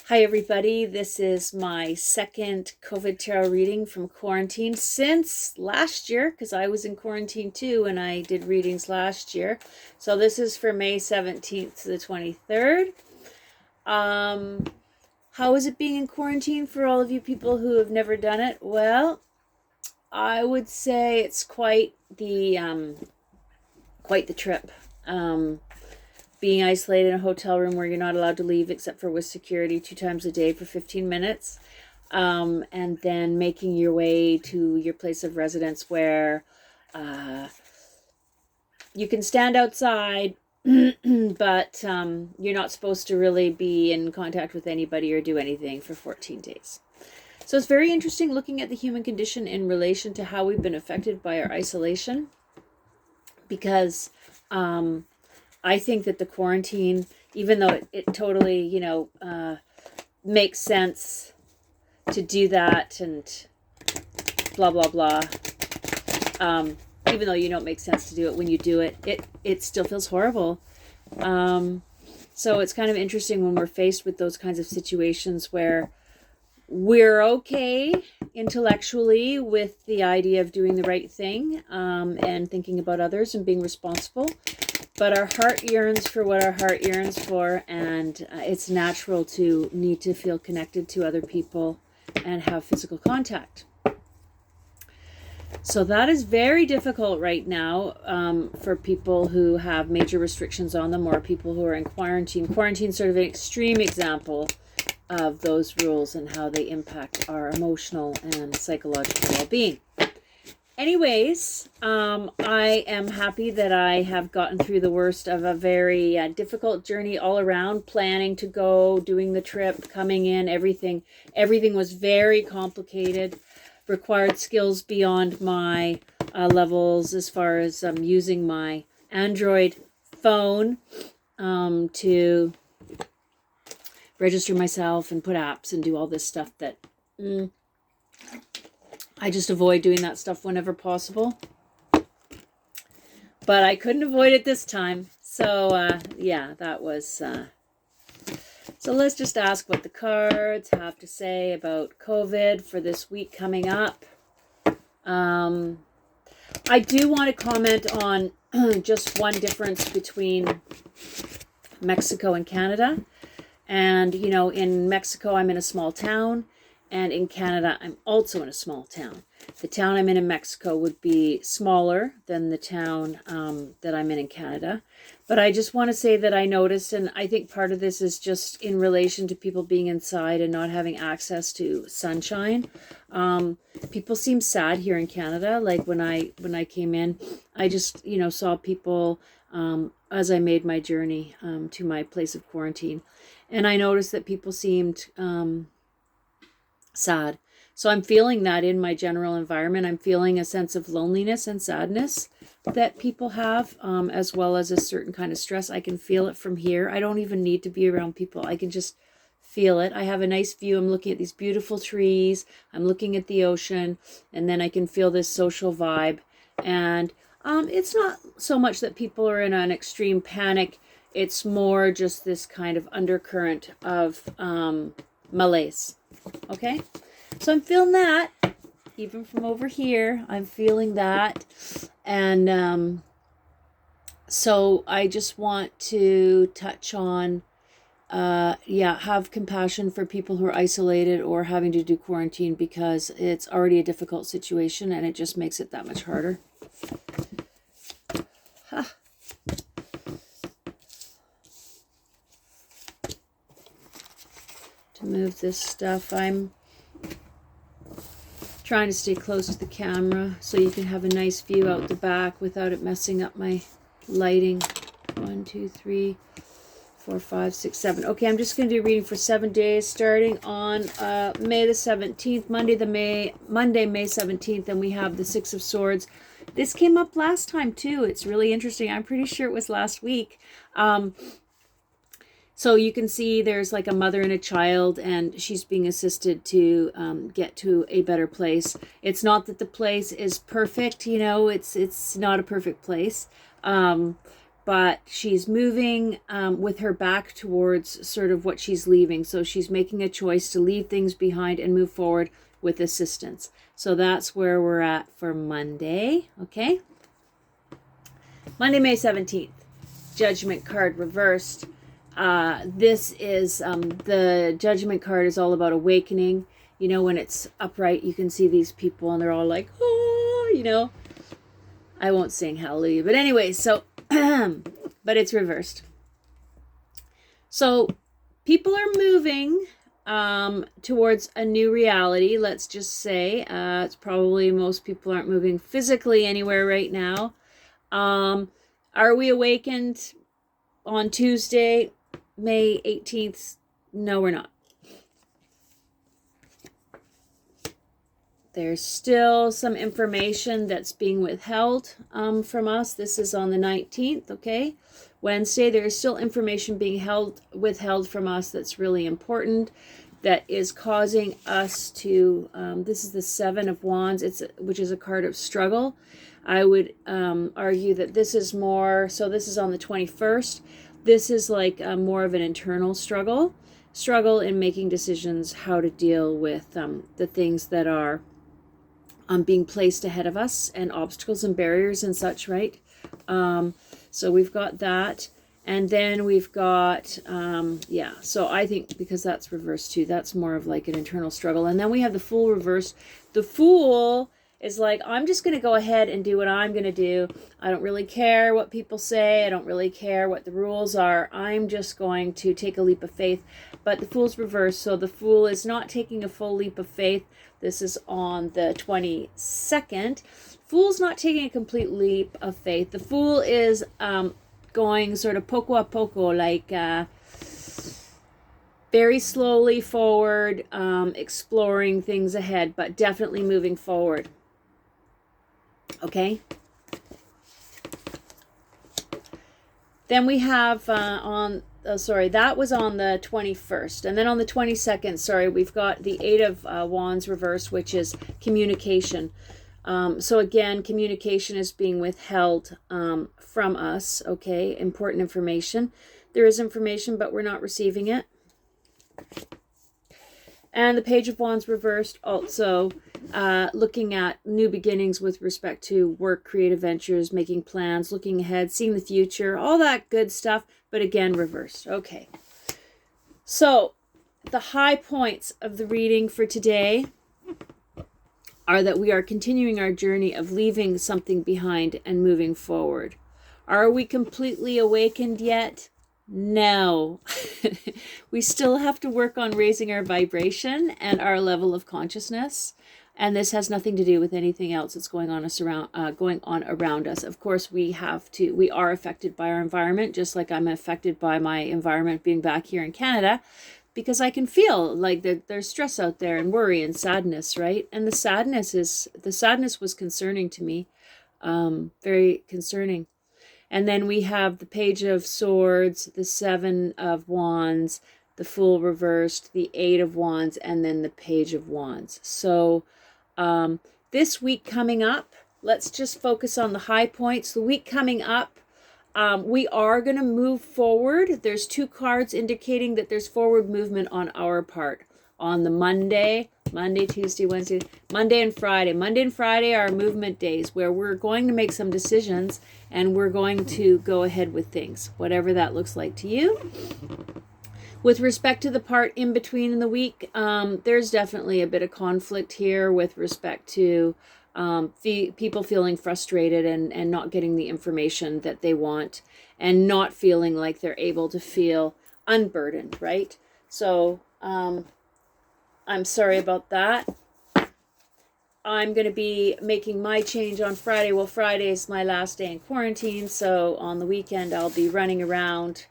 Hi, everybody. This is my second COVID tarot reading from quarantine since last year, because I was in quarantine too and I did readings last year. So this is for May 17th to the 23rd. How is it being in quarantine for all of you people who have never done it? Well, I would say it's quite the trip. Being isolated in a hotel room where you're not allowed to leave except for with security 2 times a day for 15 minutes. And then making your way to your place of residence where you can stand outside, but you're not supposed to really be in contact with anybody or do anything for 14 days. So it's very interesting looking at the human condition in relation to how we've been affected by our isolation, because I think that the quarantine, even though it totally, makes sense to do that and blah, blah, blah. Even though it makes sense to do it when you do it, it still feels horrible. So it's kind of interesting when we're faced with those kinds of situations where we're okay intellectually with the idea of doing the right thing, and thinking about others and being responsible. But our heart yearns for what our heart yearns for, and it's natural to need to feel connected to other people and have physical contact. So that is very difficult right now, for people who have major restrictions on them or people who are in quarantine. Quarantine is sort of an extreme example of those rules and how they impact our emotional and psychological well-being. Anyways, I am happy that I have gotten through the worst of a very difficult journey all around, planning to go, doing the trip, coming in, everything was very complicated, required skills beyond my levels as far as using my Android phone to register myself and put apps and do all this stuff that I just avoid doing that stuff whenever possible. But I couldn't avoid it this time. So, yeah, that was... So let's just ask what the cards have to say about COVID for this week coming up. I do want to comment on just one difference between Mexico and Canada. And, in Mexico, I'm in a small town. And in Canada, I'm also in a small town. The town I'm in Mexico would be smaller than the town that I'm in Canada. But I just want to say that I noticed, and I think part of this is just in relation to people being inside and not having access to sunshine. People seem sad here in Canada. Like when I came in, I just, saw people as I made my journey to my place of quarantine. And I noticed that people seemed... sad. So I'm feeling that in my general environment. I'm feeling a sense of loneliness and sadness that people have, as well as a certain kind of stress. I can feel it from here. I don't even need to be around people. I can just feel it. I have a nice view. I'm looking at these beautiful trees. I'm looking at the ocean, and then I can feel this social vibe. And it's not so much that people are in an extreme panic. It's more just this kind of undercurrent of malaise. Okay, so I'm feeling that even from over here. I'm feeling that, and so I just want to touch on have compassion for people who are isolated or having to do quarantine, because it's already a difficult situation and it just makes it that much harder. To move this stuff, I'm trying to stay close to the camera so you can have a nice view out the back without it messing up my lighting. 1, 2, 3, 4, 5, 6, 7. Okay, I'm just going to do a reading for 7 days, starting on May the 17th, Monday, May 17th, and we have the Six of Swords. This came up last time too. It's really interesting. I'm pretty sure it was last week. So you can see there's like a mother and a child, and she's being assisted to get to a better place. It's not that the place is perfect, it's not a perfect place. but she's moving with her back towards sort of what she's leaving. So she's making a choice to leave things behind and move forward with assistance. So that's where we're at for Monday. Okay. Monday, May 17th. Judgment card reversed. This is the Judgment card is all about awakening. You know, when it's upright, you can see these people and they're all like, oh, you know. I won't sing hallelujah. But anyway, so, but it's reversed. So people are moving towards a new reality. Let's just say it's probably most people aren't moving physically anywhere right now. Are we awakened on Tuesday, May 18th? No, we're not. There's still some information that's being withheld from us. This is on the 19th, okay? Wednesday, there is still information being withheld from us that's really important, that is causing us to, this is the Seven of Wands, which is a card of struggle. I would argue that this is more, so this is on the 21st. This is like more of an internal struggle in making decisions how to deal with the things that are being placed ahead of us, and obstacles and barriers and such, right? So we've got that. And then we've got, yeah, so I think because that's reversed too, that's more of like an internal struggle. And then we have the Fool reversed. The Fool is like, I'm just going to go ahead and do what I'm going to do. I don't really care what people say. I don't really care what the rules are. I'm just going to take a leap of faith. But the Fool's reversed. So the Fool is not taking a full leap of faith. This is on the 22nd. Fool's not taking a complete leap of faith. The Fool is going sort of poco a poco, like very slowly forward, exploring things ahead, but definitely moving forward. Okay. Then we have that was on the 21st. And then on the 22nd, sorry, we've got the Eight of Wands reversed, which is communication. So again, communication is being withheld from us, okay? Important information. There is information, but we're not receiving it. And the Page of Wands reversed, also looking at new beginnings with respect to work, creative ventures, making plans, looking ahead, seeing the future, all that good stuff, but again, reversed. Okay. So the high points of the reading for today are that we are continuing our journey of leaving something behind and moving forward. Are we completely awakened yet? No. We still have to work on raising our vibration and our level of consciousness. And this has nothing to do with anything else that's going on around us. Of course, we are affected by our environment, just like I'm affected by my environment being back here in Canada, because I can feel like there's stress out there and worry and sadness, right? And the sadness was concerning to me, very concerning. And then we have the Page of Swords, the Seven of Wands, the Fool reversed, the Eight of Wands, and then the Page of Wands. So this week coming up, let's just focus on the high points. The week coming up, we are going to move forward. There's two cards indicating that there's forward movement on our part. On the Monday, Tuesday, Wednesday, Monday and Friday. Monday and Friday are movement days where we're going to make some decisions and we're going to go ahead with things, whatever that looks like to you. With respect to the part in between in the week, there's definitely a bit of conflict here with respect to people feeling frustrated and not getting the information that they want and not feeling like they're able to feel unburdened, right? So I'm sorry about that. I'm going to be making my change on Friday. Well, Friday is my last day in quarantine, so on the weekend I'll be running around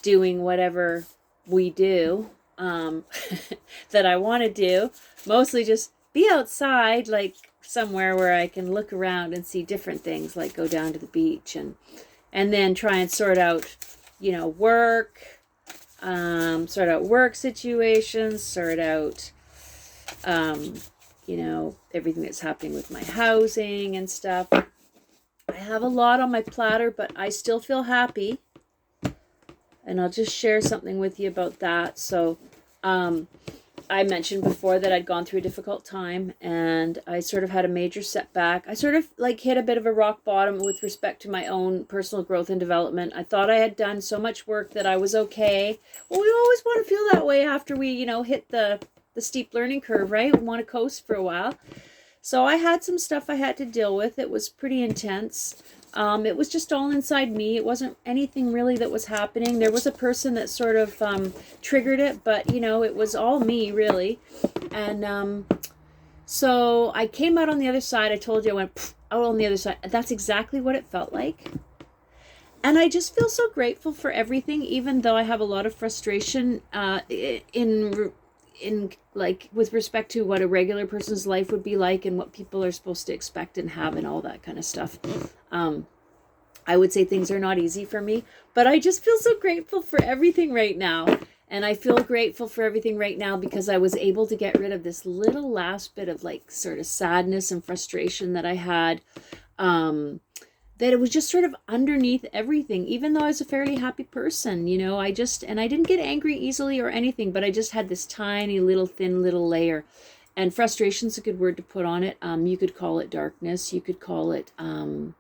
doing whatever we do that I want to do. Mostly just be outside, like somewhere where I can look around and see different things, like go down to the beach and then try and sort out, work situations, sort out, everything that's happening with my housing and stuff. I have a lot on my platter, but I still feel happy. And I'll just share something with you about that. So, I mentioned before that I'd gone through a difficult time and I sort of had a major setback. I sort of like hit a bit of a rock bottom with respect to my own personal growth and development. I thought I had done so much work that I was okay. Well, we always want to feel that way after we, hit the steep learning curve, right? We want to coast for a while. So I had some stuff I had to deal with. It was pretty intense. It was just all inside me. It wasn't anything really that was happening. There was a person that sort of triggered it, but it was all me really. And so I came out on the other side. I told you I went out on the other side. That's exactly what it felt like. And I just feel so grateful for everything, even though I have a lot of frustration in like with respect to what a regular person's life would be like and what people are supposed to expect and have and all that kind of stuff. I would say things are not easy for me, but I just feel so grateful for everything right now. And I feel grateful for everything right now because I was able to get rid of this little last bit of like sort of sadness and frustration that I had. That it was just sort of underneath everything, even though I was a fairly happy person, I didn't get angry easily or anything, but I just had this tiny little thin little layer. And frustration's a good word to put on it. You could call it darkness. You could call it an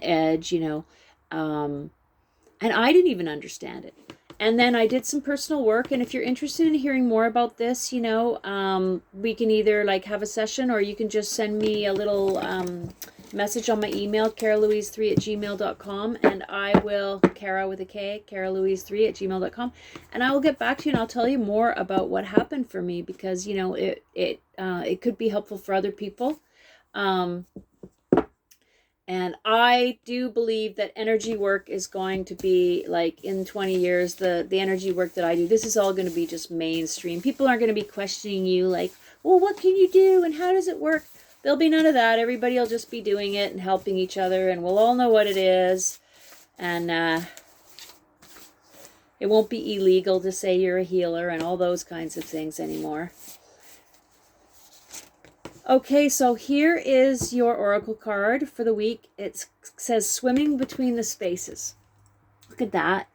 edge, and I didn't even understand it. And then I did some personal work. And if you're interested in hearing more about this, we can either like have a session or you can just send me a little message on my email, karalouise3@gmail.com, and I will, Kara with a K, karalouise3@gmail.com, and I will get back to you and I'll tell you more about what happened for me because, it could be helpful for other people. And I do believe that energy work is going to be like in 20 years, the energy work that I do, this is all going to be just mainstream. People aren't going to be questioning you like, well, what can you do and how does it work? There'll be none of that. Everybody will just be doing it and helping each other and we'll all know what it is. And it won't be illegal to say you're a healer and all those kinds of things anymore. Okay, so here is your oracle card for the week. It says swimming between the spaces. Look at that.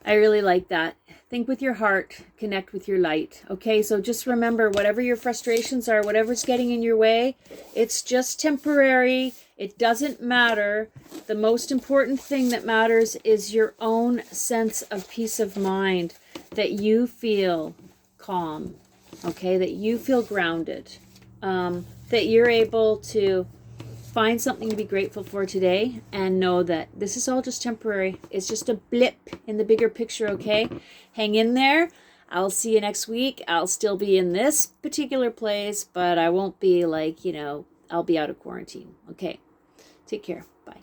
I really like that. Think with your heart, connect with your light. Okay, so just remember, whatever your frustrations are, whatever's getting in your way, it's just temporary. It doesn't matter. The most important thing that matters is your own sense of peace of mind, that you feel calm, okay, that you feel grounded, that you're able to find something to be grateful for today and know that this is all just temporary. It's just a blip in the bigger picture, okay? Hang in there. I'll see you next week. I'll still be in this particular place, but I won't be like, I'll be out of quarantine. Okay. Take care. Bye.